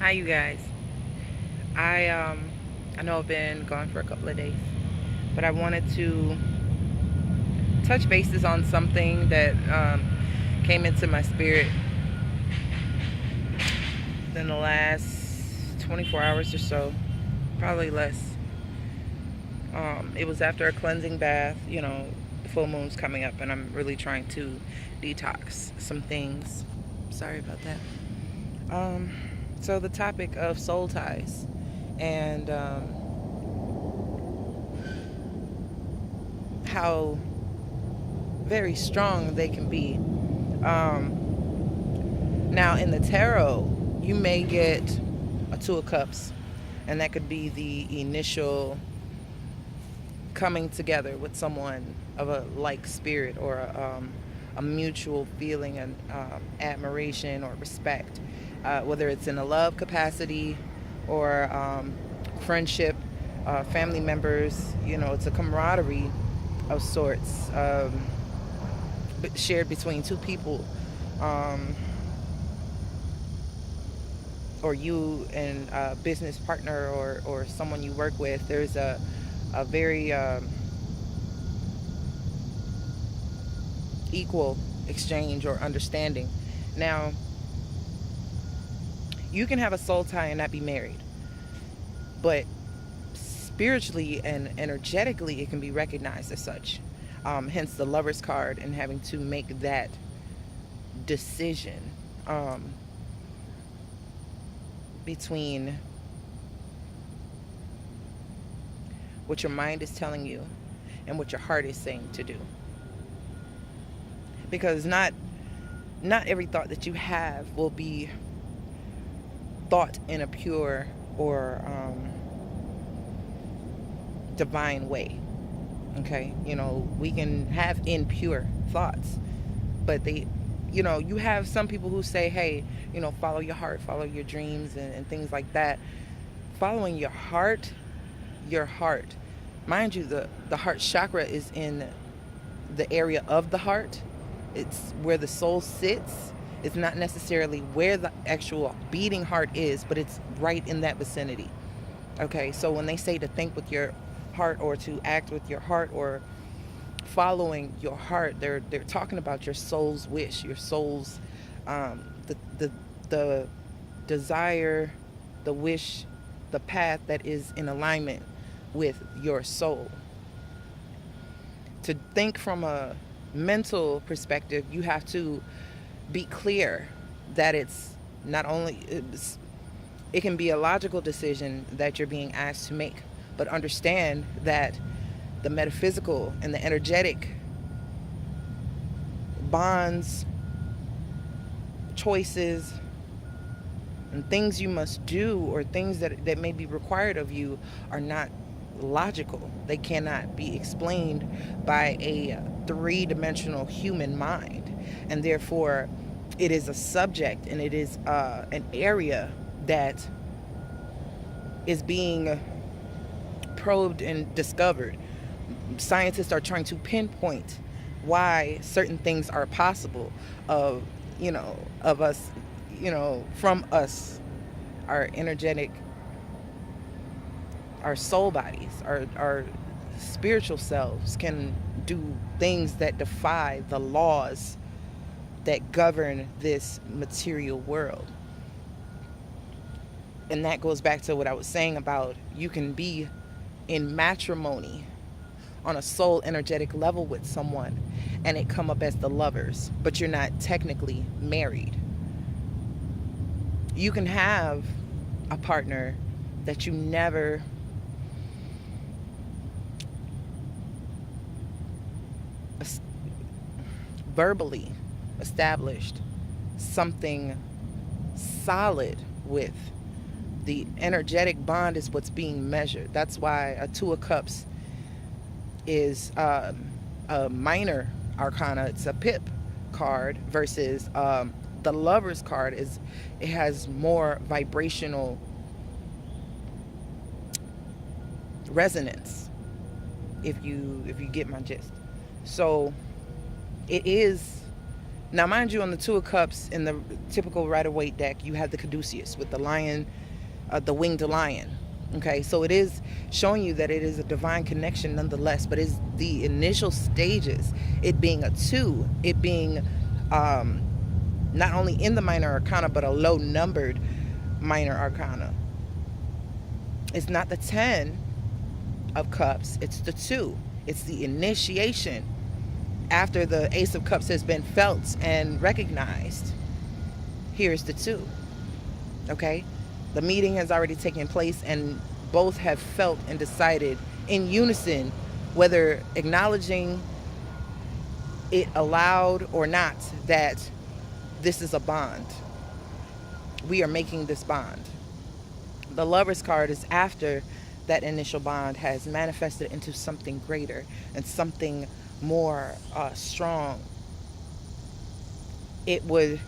Hi, you guys. I know I've been gone for a couple of days, but I wanted to touch bases on something that came into my spirit in the last 24 hours or so, probably less. It was after a cleansing bath. The full moon's coming up, and I'm really trying to detox some things. Sorry about that. Um, so the topic of soul ties and how very strong they can be. Now, in the tarot, you may get a Two of Cups, and that could be the initial coming together with someone of a like spirit, or a mutual feeling and admiration or respect, whether it's in a love capacity or friendship, family members. It's a camaraderie of sorts, shared between two people, um, or you and a business partner, or someone you work with. There's a very equal exchange or understanding. Now, you can have a soul tie and not be married, but spiritually and energetically, it can be recognized as such. Hence the Lover's card and having to make that decision between what your mind is telling you and what your heart is saying to do. Because not every thought that you have will be thought in a pure or divine way. Okay, we can have impure thoughts, but you have some people who say, hey, follow your heart, follow your dreams, and things like that. Following your heart, mind you, the heart chakra is in the area of the heart. It's where the soul sits. It's not necessarily where the actual beating heart is, but it's right in that vicinity. Okay, so when they say to think with your heart or to act with your heart or following your heart, they're talking about your soul's wish, your soul's the desire, the wish, the path that is in alignment with your soul. To think from a mental perspective, you have to be clear that it's not only it can be a logical decision that you're being asked to make, but understand that the metaphysical and the energetic bonds, choices, and things you must do, or things that may be required of you, are not logical. They cannot be explained by a three-dimensional human mind. And therefore, it is a subject, and it is an area that is being probed and discovered. Scientists are trying to pinpoint why certain things are possible of of us, from us, our energetic, our soul bodies, our spiritual selves can do things that defy the laws that govern this material world. And that goes back to what I was saying about, you can be in matrimony on a soul energetic level with someone and it come up as the lovers, but you're not technically married. You can have a partner that you never verbally established something solid with. The energetic bond is what's being measured. That's why a Two of Cups is a minor arcana. It's a pip card versus the Lover's card. It has more vibrational resonance, if you get my gist. So it is Now, mind you, on the Two of Cups in the typical Rider-Waite deck, you have the Caduceus with the lion, the winged lion. Okay, so it is showing you that it is a divine connection nonetheless, but it's the initial stages, it being a two, it being not only in the minor arcana, but a low numbered minor arcana. It's not the 10 of cups, it's the two. It's the initiation after the Ace of Cups has been felt and recognized. Here's the two. Okay, the meeting has already taken place, and both have felt and decided in unison whether acknowledging it aloud or not that this is a bond. We are making this bond. The Lover's card is after that initial bond has manifested into something greater and something more strong. It would,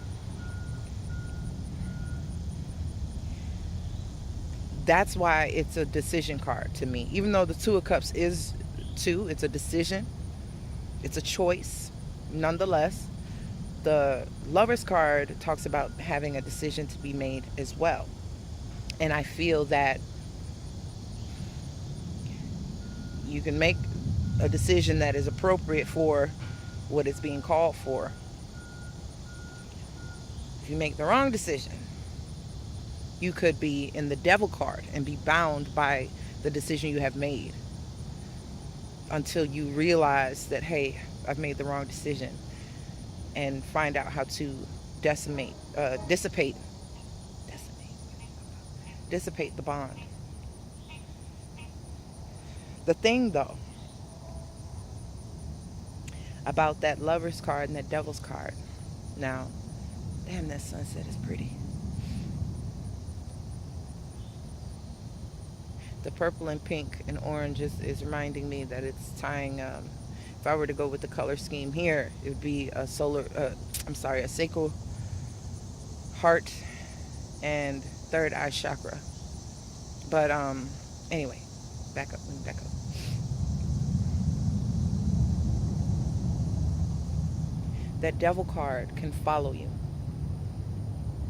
that's why it's a decision card to me. Even though the Two of Cups is two, it's a decision, it's a choice. Nonetheless, the Lover's card talks about having a decision to be made as well. And I feel that you can make a decision that is appropriate for what is being called for. If you make the wrong decision, you could be in the Devil card and be bound by the decision you have made until you realize that, hey, I've made the wrong decision, and find out how to dissipate the bond. The thing, though, about that Lover's card and that Devil's card, now, damn, that sunset is pretty. The purple and pink and orange is reminding me that it's tying, if I were to go with the color scheme here, it would be a a sacral heart and third eye chakra. But anyway, back up. That Devil card can follow you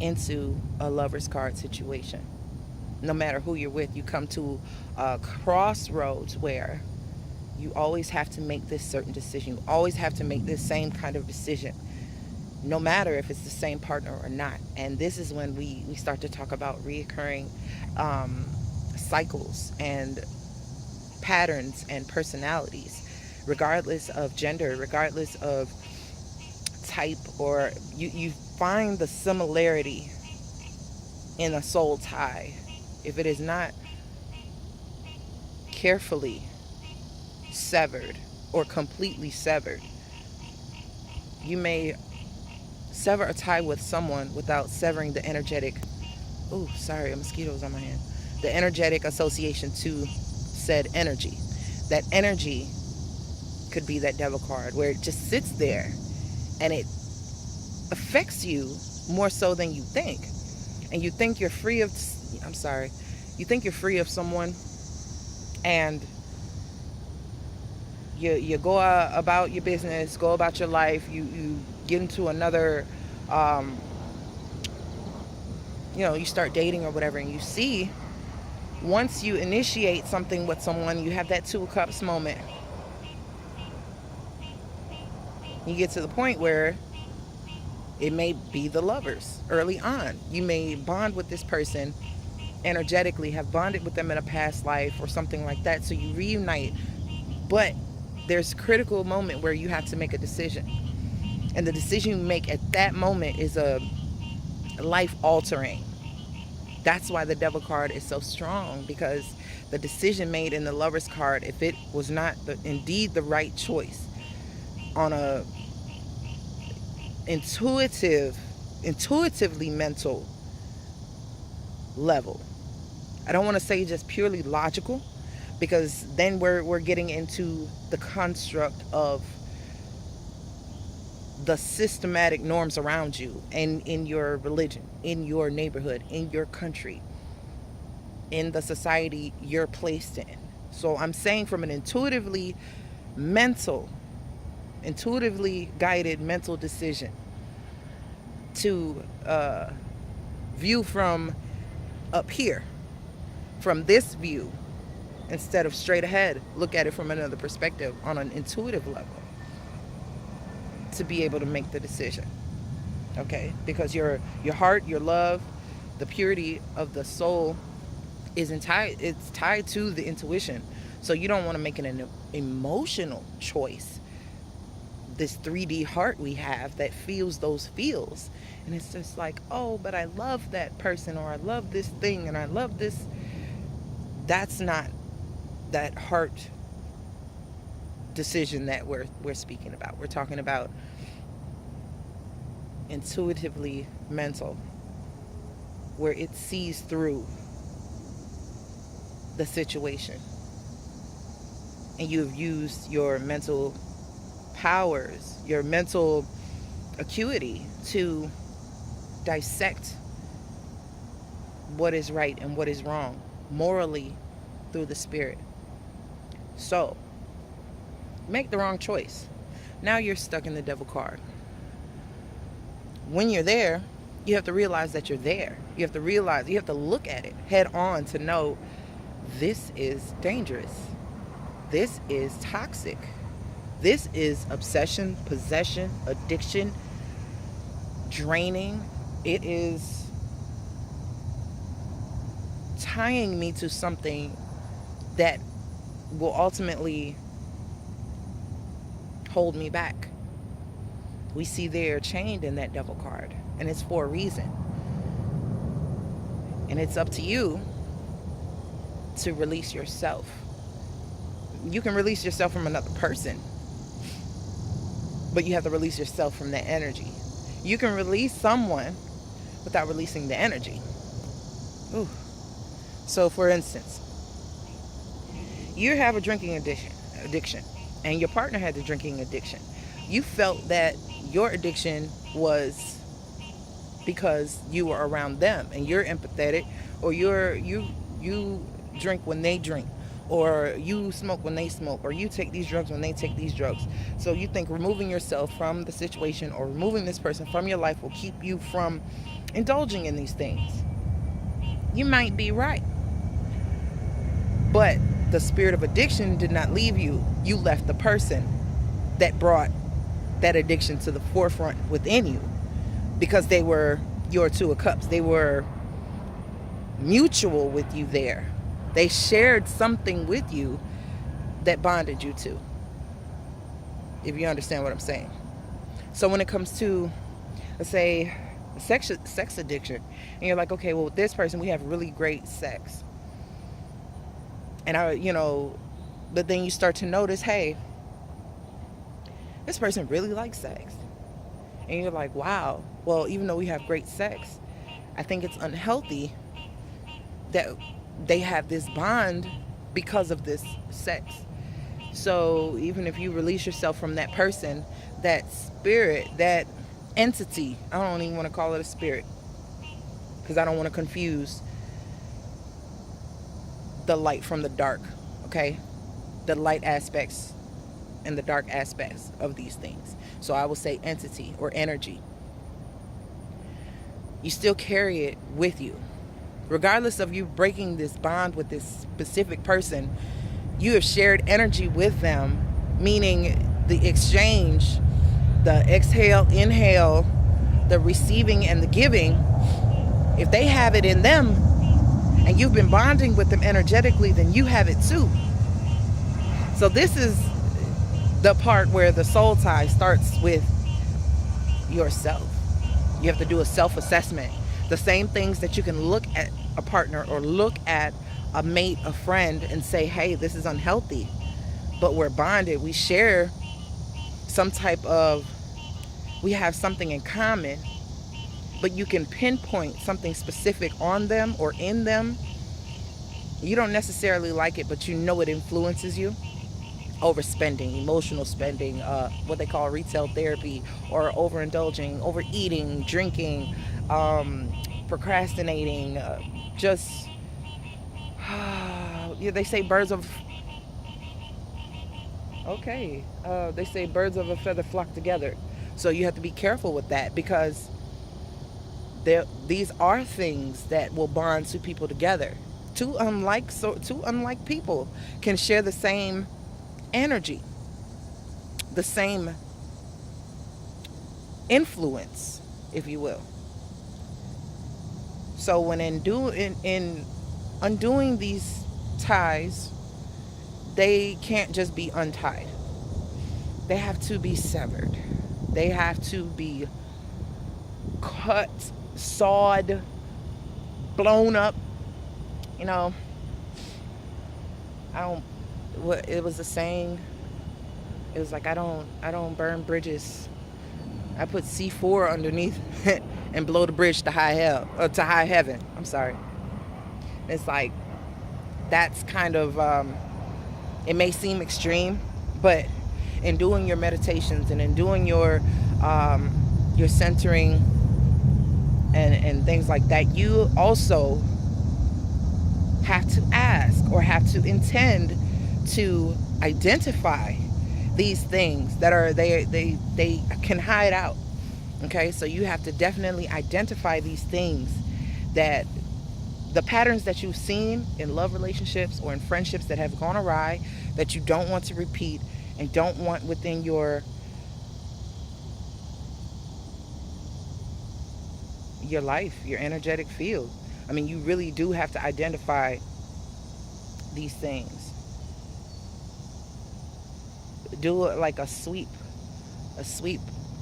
into a Lover's card situation. No matter who you're with, you come to a crossroads where you always have to make this certain decision. You always have to make this same kind of decision, no matter if it's the same partner or not. And this is when we start to talk about reoccurring cycles and patterns and personalities, regardless of gender, regardless of type, or you find the similarity in a soul tie. If it is not carefully severed or completely severed, you may sever a tie with someone without severing the energetic, oh, sorry, a mosquito's on my hand, the energetic association to said energy. That energy could be that Devil card where it just sits there and it affects you more so than you think. And you think you're free of, you think you're free of someone, and you go about your business, go about your life, you get into another, you start dating or whatever, and you see, once you initiate something with someone, you have that Two of Cups moment. You get to the point where it may be the Lovers early on. You may bond with this person energetically, have bonded with them in a past life or something like that, so you reunite. But there's a critical moment where you have to make a decision. And the decision you make at that moment is a life altering. That's why the Devil card is so strong, because the decision made in the Lover's card, if it was not indeed the right choice on a intuitively mental level, I don't want to say just purely logical, because then we're getting into the construct of the systematic norms around you, and in your religion, in your neighborhood, in your country, in the society you're placed in. So I'm saying from an intuitively guided mental decision, to view from up here, from this view, instead of straight ahead. Look at it from another perspective on an intuitive level to be able to make the decision. Okay? Because your heart, your love, the purity of the soul it's tied to the intuition. So you don't want to make an emotional choice. This 3D heart we have that feels those feels, and it's just like, oh, but I love that person, or I love this thing, and I love this. That's not that heart decision that we're speaking about. We're talking about intuitively mental, where it sees through the situation, and you have used your mental powers, your mental acuity to dissect what is right and what is wrong morally through the spirit. So make the wrong choice. Now you're stuck in the devil card. When you're there, you have to realize that you're there. You have to look at it head on to know this is dangerous. This is toxic. This is obsession, possession, addiction, draining. It is tying me to something that will ultimately hold me back. We see they're chained in that devil card, and it's for a reason. And it's up to you to release yourself. You can release yourself from another person, but you have to release yourself from that energy. You can release someone without releasing the energy. Ooh. So for instance, you have a drinking addiction, and your partner had the drinking addiction. You felt that your addiction was because you were around them and you're empathetic, or you drink when they drink, or you smoke when they smoke, or you take these drugs when they take these drugs. So you think removing yourself from the situation or removing this person from your life will keep you from indulging in these things. You might be right. But the spirit of addiction did not leave you. You left the person that brought that addiction to the forefront within you, because they were your two of cups. They were mutual with you there. They shared something with you that bonded you to, if you understand what I'm saying. So when it comes to, let's say, sex addiction, and you're like, okay, well, with this person, we have really great sex. And but then you start to notice, hey, this person really likes sex. And you're like, wow, well, even though we have great sex, I think it's unhealthy that they have this bond because of this sex. So even if you release yourself from that person, that spirit, that entity, I don't even want to call it a spirit, because I don't want to confuse the light from the dark, okay? The light aspects and the dark aspects of these things. So I will say entity or energy. You still carry it with you. Regardless of you breaking this bond with this specific person, you have shared energy with them, meaning the exchange, the exhale, inhale, the receiving and the giving. If they have it in them and you've been bonding with them energetically, then you have it too. So this is the part where the soul tie starts with yourself. You have to do a self-assessment. The same things that you can look at a partner or look at a mate, a friend, and say, hey, this is unhealthy, but we're bonded. We share some type of, we have something in common, but you can pinpoint something specific on them or in them. You don't necessarily like it, but you know it influences you. Overspending, emotional spending, what they call retail therapy, or overindulging, overeating, drinking, procrastinating, just they say birds of a feather flock together. So you have to be careful with that, because these are things that will bond two people together. Two unlike people can share the same energy, the same influence, if you will. So when in undoing these ties, they can't just be untied. They have to be severed. They have to be cut, sawed, blown up. You know, I don't. What it was a saying. It was like I don't burn bridges. I put C4 underneath and blow the bridge to high hell to high heaven. I'm sorry. It's like that's kind of it may seem extreme, but in doing your meditations and in doing your centering and things like that, you also have to ask or have to intend to identify these things that are they can hide out. Okay, so you have to definitely identify these things, that the patterns that you've seen in love relationships or in friendships that have gone awry, that you don't want to repeat and don't want within your life, your energetic field. I mean, you really do have to identify these things. Do it like a sweep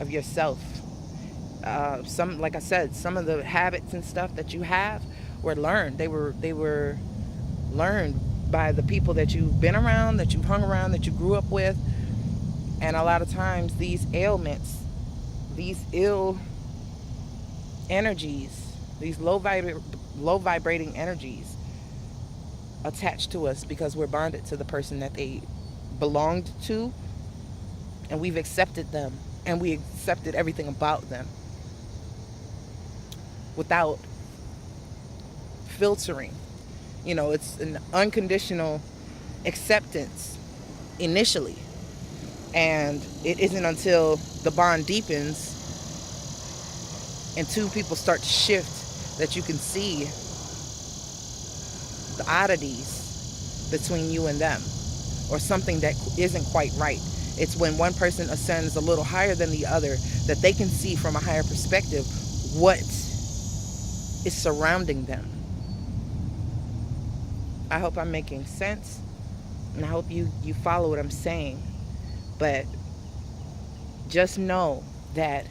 of yourself. Some, like I said, some of the habits and stuff that you have were learned. They were learned by the people that you've been around, that you've hung around, that you grew up with. And a lot of times these ailments, these ill energies, these low vibrating energies attached to us because we're bonded to the person that they belonged to, and we've accepted them and we accepted everything about them without filtering. You know, it's an unconditional acceptance initially, and it isn't until the bond deepens and two people start to shift that you can see the oddities between you and them, or something that isn't quite right. It's when one person ascends a little higher than the other that they can see from a higher perspective what is surrounding them. I hope I'm making sense, and I hope you follow what I'm saying. But just know that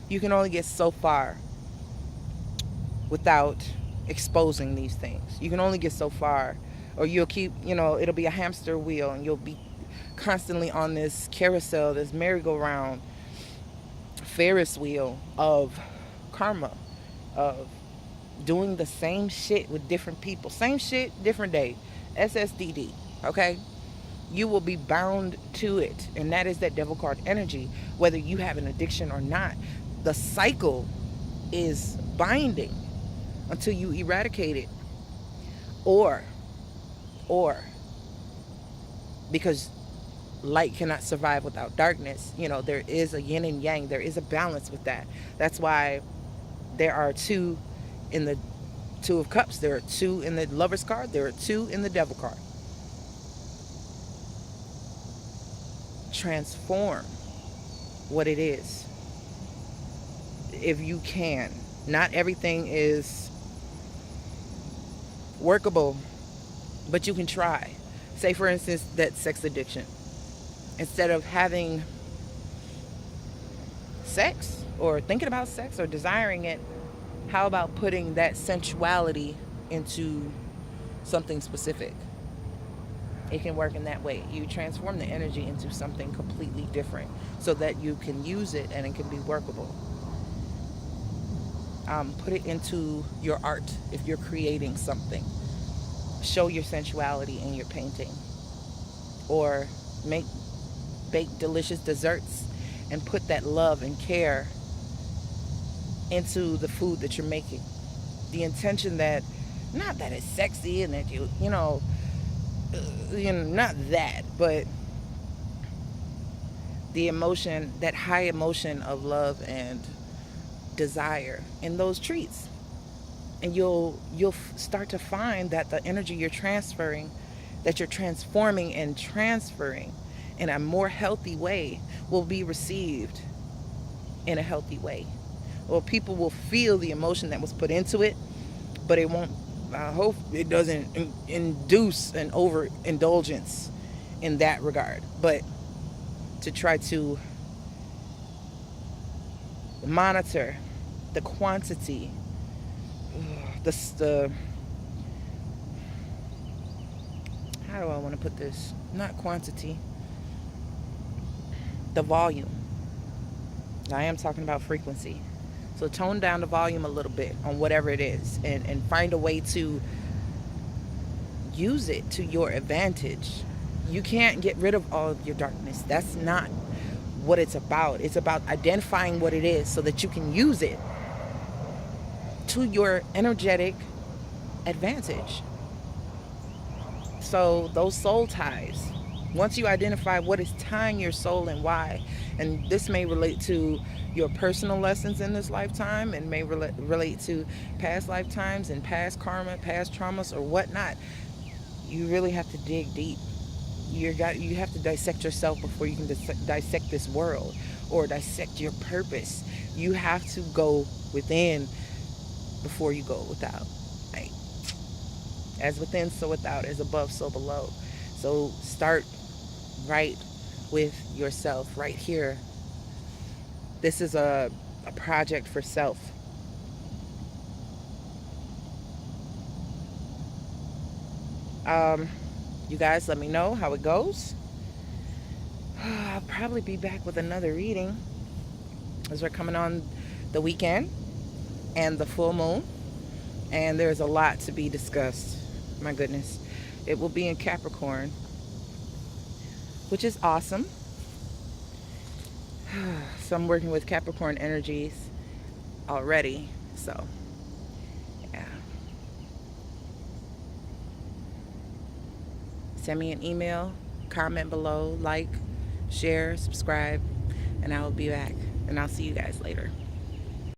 you can only get so far without exposing these things. You can only get so far, or you'll keep, it'll be a hamster wheel, and you'll be constantly on this carousel, this merry-go-round, Ferris wheel of karma, of doing the same shit with different people. Same shit, different day. SSDD, okay? You will be bound to it, and that is that devil card energy, whether you have an addiction or not. The cycle is binding until you eradicate it, or because light cannot survive without darkness. There is a yin and yang. There is a balance with that. That's why there are two in the Two of Cups. There are two in the Lover's card. There are two in the Devil card. Transform what it is if you can. Not everything is workable, but you can try. Say, for instance, that sex addiction. Instead of having sex or thinking about sex or desiring it, how about putting that sensuality into something specific? It can work in that way. You transform the energy into something completely different so that you can use it and it can be workable. Put it into your art if you're creating something. Show your sensuality in your painting. Or bake delicious desserts and put that love and care into the food that you're making. The intention that, not that it's sexy and that not that, but the emotion, that high emotion of love and desire in those treats. And you'll start to find that the energy you're transferring, that you're transforming and transferring in a more healthy way, will be received in a healthy way. Or people will feel the emotion that was put into it, but it won't, I hope it doesn't induce an overindulgence in that regard, but to try to monitor the quantity, the how do I want to put this? Not quantity, the volume. I am talking about frequency. So tone down the volume a little bit on whatever it is, and find a way to use it to your advantage. You can't get rid of all of your darkness. That's not what it's about. It's about identifying what it is so that you can use it to your energetic advantage. So those soul ties, once you identify what is tying your soul and why, and this may relate to your personal lessons in this lifetime, and may relate to past lifetimes and past karma, past traumas, or whatnot, you really have to dig deep. You have to dissect yourself before you can dissect this world, or dissect your purpose. You have to go within before you go without. Right? As within, so without. As above, so below. So start right with yourself, right here. This is a project for self. You guys let me know how it goes. I'll probably be back with another reading as we're coming on the weekend and the full moon, and there's a lot to be discussed. My goodness. It will be in Capricorn, which is awesome. So I'm working with Capricorn energies already. So, yeah. Send me an email, comment below, like, share, subscribe, and I will be back. And I'll see you guys later.